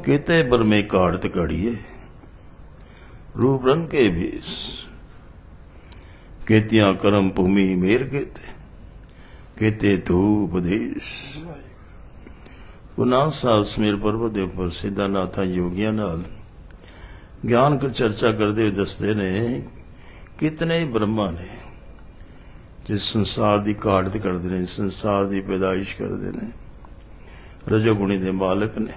केते बरमे काढ़त काढ़िए रूप रंग के भेस केतिया करम भूमि मेर केते तू उपदेश। गुरु नानक साहब समेर पर्वत के उपर सिद्धानाथा योगियां नाल ज्ञान की चर्चा करते हुए दसते ने कितने ब्रह्मा ने जिस संसार की काढ़त करते हैं, संसार की पैदाइश करते हैं, रजोगुणी के मालक ने।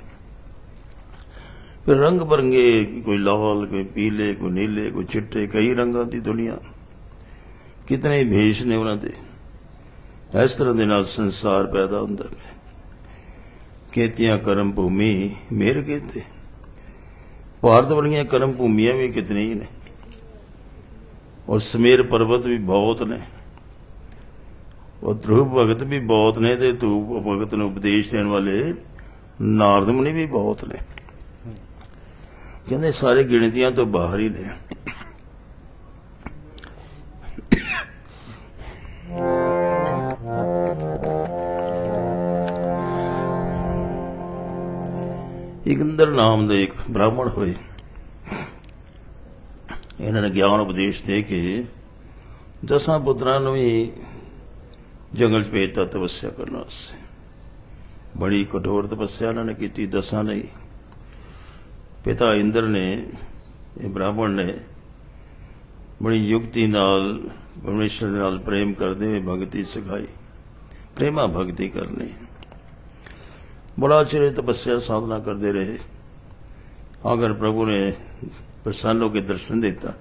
फिर रंग बरंगे, कोई लाल, कोई पीले, कोई नीले, कोई चिट्टे, कई रंगों की दुनिया, कितने भेष ने उन्होंने। इस तरह के नाल संसार पैदा होंदा है। केतियां करम भूमि मेर केते, भारत वाली करम भूमियां भी कितनी ही ने, और समेर पर्वत भी बहुत ने, और ध्रुव भगत भी बहुत ने, ते ध्रुव भगत ने उपदेश देने वाले नारद मुनि भी बहुत ने। कहते सारे गिणतियां तो बाहर ही ने। इंद्र नाम दे एक ब्राह्मण होए, इन्होंने ज्ञान उपदेश दे के 10 पुत्रां नूं भी जंगल च भेजता तपस्या करने वास्ते। बड़ी कठोर तपस्या उन्होंने की, 10 नहीं। पिता इंद्र ने, ब्राह्मण ने बड़ी युक्ति नाल परमेश्वर दे नाल प्रेम करते हुए भगती सिखाई, प्रेमा भगती करनी। बड़ा चिर तपस्या साधना करते रहे। अगर प्रभु ने प्रसन्न होकर दर्शन देता,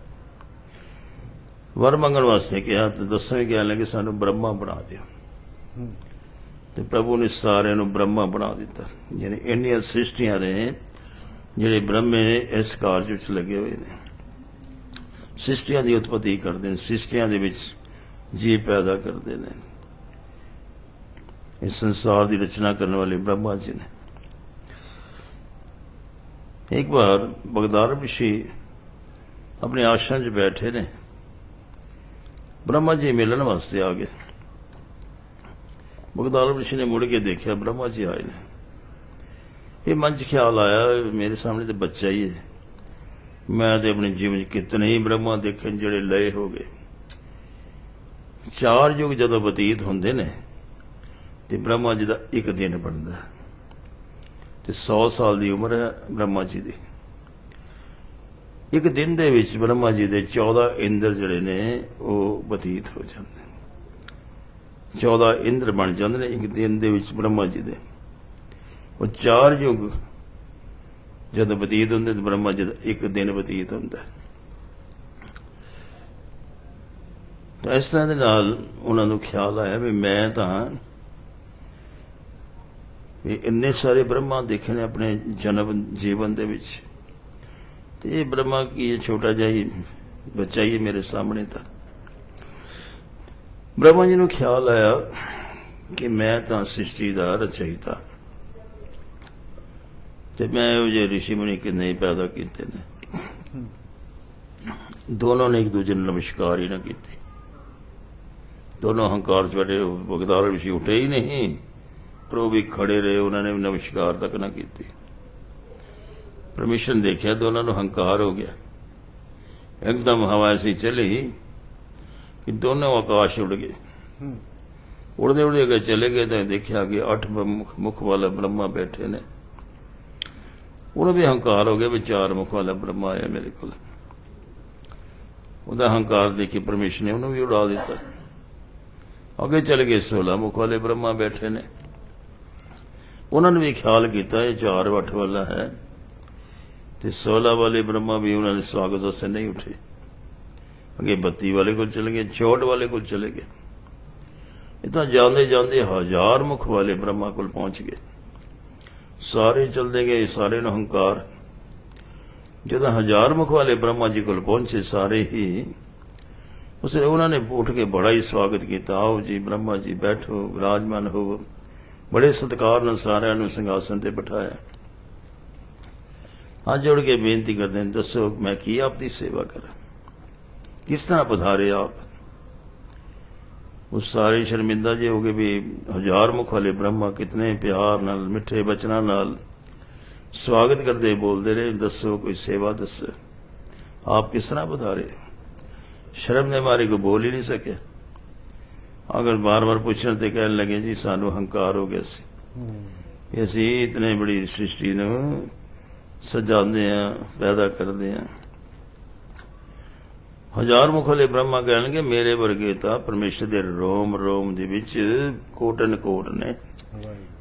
वर मंगण वास्ते कहा, तो 10वें कह लगे सानू ब्रह्मा बना दियो। तो प्रभु ने सारे ब्रह्मा बना दिता। यानी इन्नियां सृष्टियां ने जिहड़े ब्रह्मे इस कार्य विच लगे हुए ने, सृष्टियां की उत्पत्ति करते हैं, सृष्टियां दे विच जीव पैदा करते हैं। इस संसार की रचना करने वाले ब्रह्मा जी ने। एक बार बगदार ऋषि अपने आश्रम च बैठे ने, ब्रह्मा जी मिलने वास्ते आ गए। बगदार ऋषि ने मुड़ के देखा, ब्रह्मा जी आए ने। ये मन च ख्याल आया, मेरे सामने तो बच्चा ही है। मैं तो अपने जीवन कितने ही ब्रह्मा देखे जिहड़े लय हो गए। 4 युग जदों बतीत होंदे ने ते ब्रह्मा जी का एक दिन बनता है। तो 100 साल की उम्र है ब्रह्मा जी की। एक दिन दे विच ब्रह्मा जी के 14 इंद्र जिहड़े ने वो बतीत हो जाते हैं। 14 इंद्र बन जाते हैं एक दिन दे विच ब्रह्मा जी के। और 4 युग जब बतीत होंगे तो ब्रह्मा जी का एक दिन बतीत होंदा है। तो इस तरह के नाल उन्होंने ख्याल आया भी मैं तो इन्ने सारे ब्रह्मा देखे ने अपने जन्म जीवन दे विच, ते ये ब्रह्मा की ये छोटा जिहा ही बच्चा ही मेरे सामने था। ब्रह्मा जी को ख्याल आया कि मैं तो सृष्टि का रचयिता, तो मैं ये ऋषि मुनि कितने पैदा किए ने। दोनों ने एक दूजे ने नमस्कार ही ना की। दोनों अहंकार से बैठे। बगदार ऋषि उठे ही नहीं, पर वो भी खड़े रहे, उन्होंने भी नमस्कार तक ना की। परमेश्वर ने देखा दोनों को अहंकार हो गया। एकदम हवा ऐसी चली कि दोनों आकाश उड़ गए। उड़ते उड़ते अगर चले गए तो देखा कि 8 मुख वाला ब्रह्मा बैठे ने। उन्हें भी अहंकार हो गया भी 4 मुख वाला ब्रह्मा आया मेरे को। उहदा अहंकार देखी परमेश्वर ने उन्हें भी उड़ा दिता। अगे चले गए 16 मुख वाले ब्रह्मा बैठे ने। उन्होंने भी ख्याल किया ये 4 8 वाला है, तो 16 वाले ब्रह्मा भी उन्होंने स्वागत वास्ते नहीं उठे। अगे 32 वाले को चले गए, 64 वाले को चले गए। इतना जाते जाते 1000 मुख वाले ब्रह्मा को पहुंच गए। सारे चलते गए, सारे नु अहंकार। जब 1000 मुख वाले ब्रह्मा जी को पहुंचे सारे ही, उसने उन्होंने उठ के बड़ा ही स्वागत किया। आओ जी ब्रह्मा जी बैठो, विराजमान हो। बड़े सत्कार ने सारे सिंघासन से बिठाया। हाथ जोड़ के बेनती करते हैं, दसो मैं की आपकी सेवा करा, किस तरह पधारे आप। वो सारे शर्मिंदा जे हो गए भी 1000 मुख वाले ब्रह्मा कितने प्यार नाल मिठे बचना नाल स्वागत करते बोलते रहे, दसो कोई सेवा दसो, आप किस तरह पधारे। शर्म ने मारे को बोल ही नहीं सके। अगर बार बार पूछने ते कहने लगे जी सानू हंकार हो गया सी, असी इतने बड़ी सृष्टि नू सजाते हैं, पैदा करते हैं। हजार मुख वाले ब्रह्मा कहणगे मेरे वर्गे तो परमेश्वर के रोम रोम दे विच कोटन कोट ने,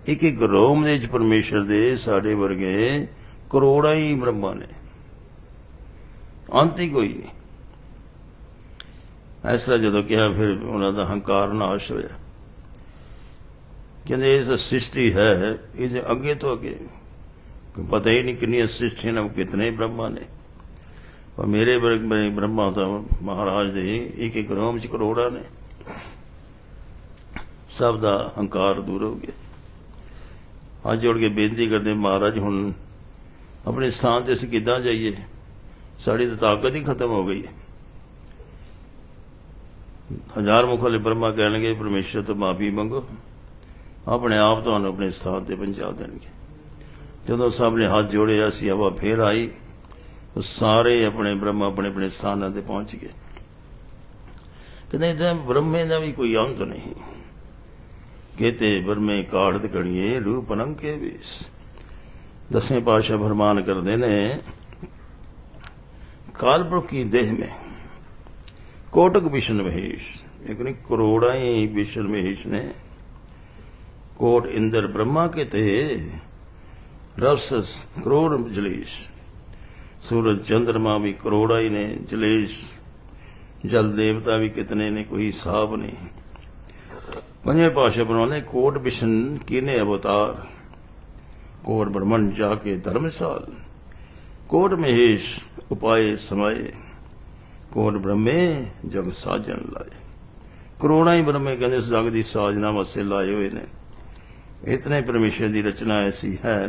एक एक रोम दे परमेश्वर दे साडे वर्गे करोड़ा ही ब्रह्मा ने, अंत ही कोई नहीं। इस तरह जो कहा फिर उन्होंने हंकार नाश होया। कहते इस सृष्टि है ये अगे तो अगे पता ही नहीं कितनी सृष्टि ने, कितने ब्रह्मा ने, और मेरे ब्रह्मा तो महाराज दे एक एक रोम च करोड़ा ने। सब का हंकार दूर हो गया। हाथ जोड़ के बेनती करते महाराज हुण अपने स्थान से असीं किद्दां जाइए, साड़ी तो ताकत ही खत्म हो गई है। हजार मुख वाले ब्रह्मा कहणगे परमेश्वर तो माफी मंगो, अपने आप तुहानूं अपने स्थान से पहुंचा देणगे। जदों सामने हाथ जोड़े असीं हवा फिर आई, तो सारे अपने ब्रह्मा अपने अपने स्थानों से पहुंच गए। कहते ब्रह्मे का भी कोई अंत नहीं, कहते ब्रह्मे काढ़त कड़िए रूप अनंग के वेश। 10वें पातशाह फरमान करते ने कालपुरख की देह में कोटक विष्णु महेश, एक नहीं करोड़ा ही विष्णु महेश ने। कोट इंद्र ब्रह्मा के थे, रस करोड़ जलेश, सूरज चंद्रमा भी करोड़ा ही ने, जलेश जल देवता भी कितने ने, कोई हिसाब नहीं। पंजे पातशाह बनाने कोट विष्णु किने अवतार, कोट ब्रह्मंड जाके धर्मसाल, कोट महेश उपाय समाये, कोट ब्रह्मे जग साजन लाए। करोड़ा ही ब्रह्मे कहते इस जग की साजना वास्ते लाए हुए ने। इतने परमेश्वर की रचना ऐसी है।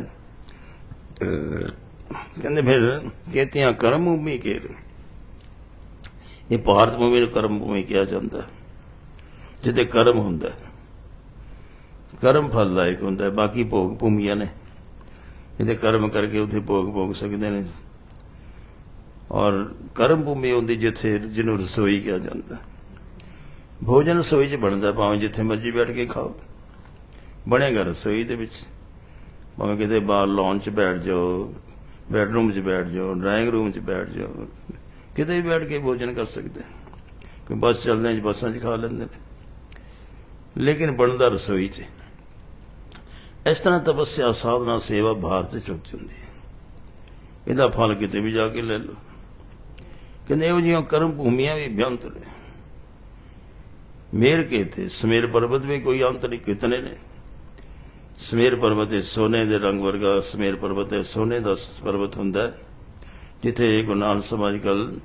कहते फिर कहतियां कर्म भूमि केर, ये भारत भूमि को कर्म भूमि कहा जाता है, जिते कर्म हुंदा है, कर्म फल लायक हुंदा है। बाकी भोग भूमियां ने, जिते कर्म करके उत्थे भोग भोग सकते हैं। और कर्म भूमि होंदी जिथे जिन्हों रसोई कहा जाता है। भोजन रसोई च बनता, भावें जिथे मर्जी बैठ के खाओ, बनेगा रसोई दे विच। भावें किते बाहर लॉन च बैठ जाओ, बैडरूम च बैठ जाओ, ड्राइंग रूम च बैठ जाओ, किते भी बैठ के भोजन कर सकते हैं। कोई बस चलने बसा च खा लेंदे ने, लेकिन बनता रसोई च। इस तरह तपस्या साधना सेवा भारत च होती होंदी है। इहदा फल किते भी जाके ले लो। कहते इहो जिहियां कर्म भूमियां भी बेअंत ने। मेर के थे समेर पर्वत भी कोई अंत नहीं, कितने ने। समेर पर्वत सोने के रंग वर्गा, समेर पर्वत सोने का पर्वत हुंदा, जिथे गुरु नानक साहब अजकल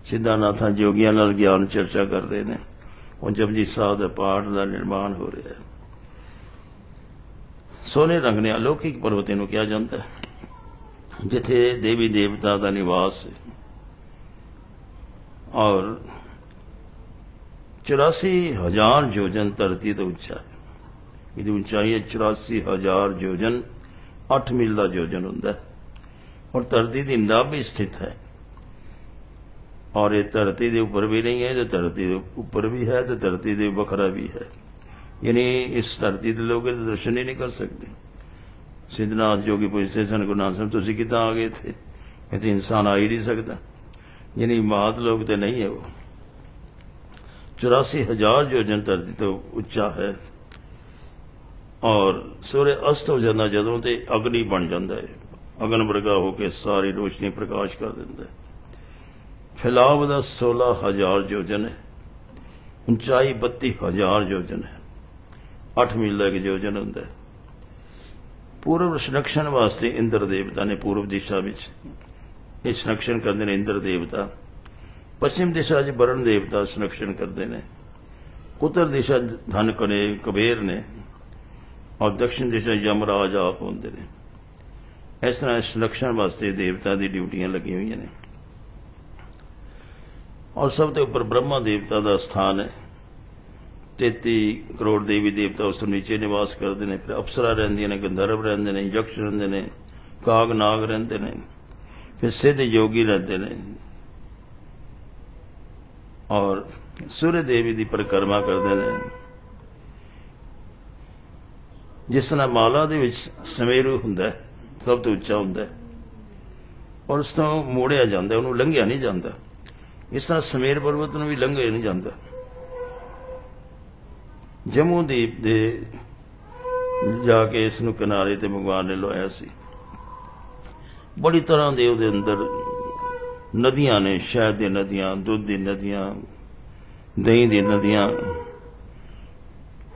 सिद्धानाथा जोगियां नाल ज्ञान चर्चा कर रहे हैं, और जपजी साहब के पाठ का निर्माण हो रहा है। सोने रंग ने अलौकिक पर्वत इहनूं कहा जाता है, जिथे देवी देवता का निवास है। और 84,000 योजन धरती तो उच्चा है। इसकी ऊंचाई है 84,000 योजन, 8 मील का योजन होंदा है। और धरती की नभ भी स्थित है। और ये धरती के ऊपर भी नहीं है, तो धरती के ऊपर भी है, तो धरती के वखरा भी है। यानी इस धरती के लोग दर्शन ही नहीं कर सकते। सिद्धनाथ जोगी पूछते सन गुरु नानक साहब तुसीं किद्दां आ गए थे, ये तो इंसान आ ही नहीं सकता। यानी मात लोग तो नहीं है वो। 84,000 योजन धरती तो उच्चा है। और सूर्य अस्त हो जाता जदों ते अग्नि बन जाता है, अगन वर्गा होकर सारी रोशनी प्रकाश कर देता है। फैलाव का 16,000 योजन है, ऊंचाई 32,000 योजन है, 8 मील का एक योजन होंदा है। पूर्व संरक्षण वास्ते इंद्र देवता ने पूर्व दिशा में ये संरक्षण करते हैं। इंद्र देवता पश्चिम दिशा च वरुण देवता संरक्षण करते हैं। उत्तर दिशा धन कने कुबेर ने, और दक्षिण दिशा यमराज आप होंदे ने। इस तरह संरक्षण वास्ते देवता की ड्यूटियां लगी हुई ने। और सब तो उपर ब्रह्मा देवता का स्थान है। 33 करोड़ देवी देवता उस नीचे निवास करते हैं। फिर अप्सरा रहिंदियां ने, गंधर्व रहिंदे ने, यक्ष रहिंदे ने, काग नाग रहते ने, फिर सिद्ध योगी रहते ने और सूर्य देवी की परिक्रमा करते हैं। जिस तरह माला दे विच समेरू हुंदा है, सब तो उच्चा हुंदा है और उस तो मोड़िया जाता, उन्होंने लंघिया नहीं जाता। इस तरह समेर पर्वत में भी लंघिया नहीं जाता। जम्मू दीप दे जाके इसनूं किनारे ते भगवान ने लवाया सी। बड़ी तरह दे उहदे अंदर नदियां ने, शहद दी नदियां, दुध दी नदियां, दही दी नदियां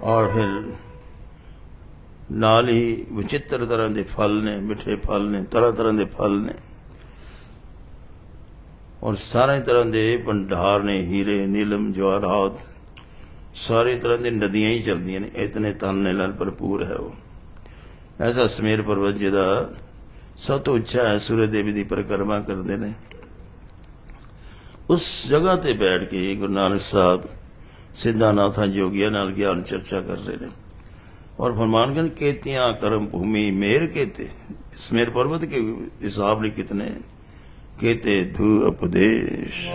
और फिर नाल ही विचित्र तरह के फल ने, मिठे फल ने, तरह तरह के फल ने और सारे तरह के भंडार ने, हीरे नीलम जवाहरात, सारी तरह की नदियां ही चलदियां ने। इतने ताने नाल भरपूर है वो। ऐसा समेर पर्वत जिहदा सब तो उच्चा है, सूर्य देवी की परिक्रमा करते हैं। उस जगह ते बैठ के गुरु नानक साहब सिद्धानाथां जोगियां नाल ज्ञान चर्चा कर रहे हैं और फरमान कहते केतियां कर्म भूमि मेर केते, समेर पर्वत के हिसाब ने कितने केते धू उपदेश।